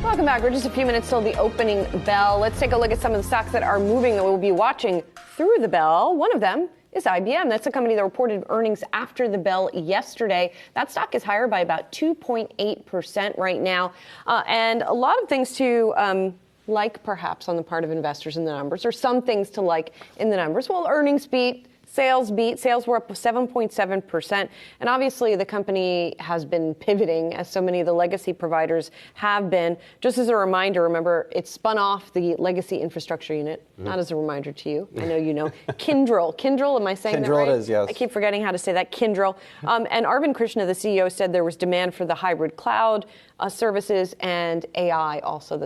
Welcome back. We're just a few minutes till the opening bell. Let's take a look at some of the stocks that are moving that we'll be watching through the bell. One of them is IBM. That's a company that reported earnings after the bell yesterday. That stock is higher by about 2.8% right now. And a lot of things to like perhaps on the part of investors in the numbers, or some things to like in the numbers. Well, earnings beat. Sales beat. Sales were up 7.7%. And obviously, the company has been pivoting, as so many of the legacy providers have been. Just as a reminder, remember, it spun off the legacy infrastructure unit. Not as a reminder to you. I know you know. Kyndryl, am I saying that right? Kyndryl it is, yes. I keep forgetting how to say that. Kyndryl. And Arvind Krishna, the CEO, said there was demand for the hybrid cloud services and AI also,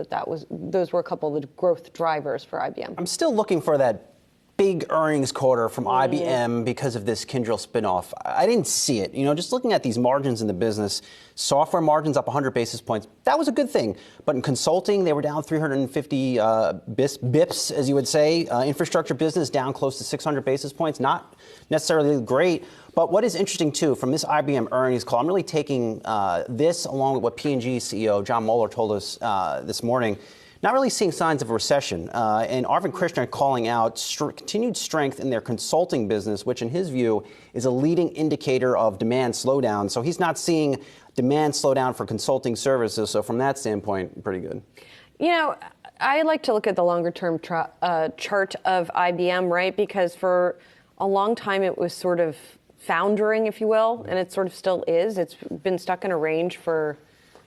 those were a couple of the growth drivers for IBM. I'm still looking for that big earnings quarter from IBM because of this Kyndryl spinoff. I didn't see it. Just looking at these margins in the business, software margins up 100 basis points, that was a good thing. But in consulting, they were down 350 bips, as you would say. Infrastructure business down close to 600 basis points, not necessarily great. But what is interesting, too, from this IBM earnings call, I'm really taking this along with what P&G CEO John Moeller told us this morning. Not really seeing signs of a recession. And Arvind Krishna calling out continued strength in their consulting business, which in his view is a leading indicator of demand slowdown. So he's not seeing demand slowdown for consulting services. So from that standpoint, pretty good. I like to look at the longer term chart of IBM, right? Because for a long time it was sort of foundering, if you will, and it sort of still is. It's been stuck in a range for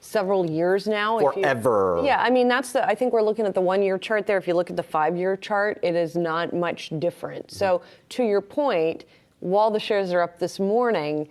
several years now. Forever. I think we're looking at the 1 year chart there. If you look at the 5 year chart, it is not much different. So to your point, while the shares are up this morning,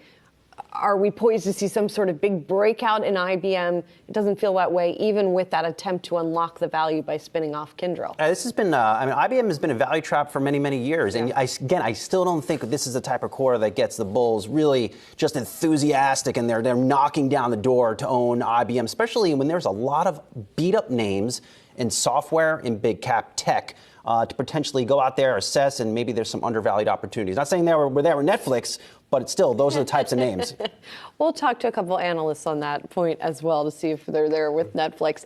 are we poised to see some sort of big breakout in IBM? It doesn't feel that way, even with that attempt to unlock the value by spinning off Kyndryl. This has been, IBM has been a value trap for many, many years. Yeah. And I still don't think this is the type of quarter that gets the bulls really just enthusiastic and they're knocking down the door to own IBM, especially when there's a lot of beat up names in software and big cap tech. To potentially go out there, assess, and maybe there's some undervalued opportunities. Not saying we're there with Netflix, but it's still, those are the types of names. We'll talk to a couple analysts on that point as well to see if they're there with Netflix.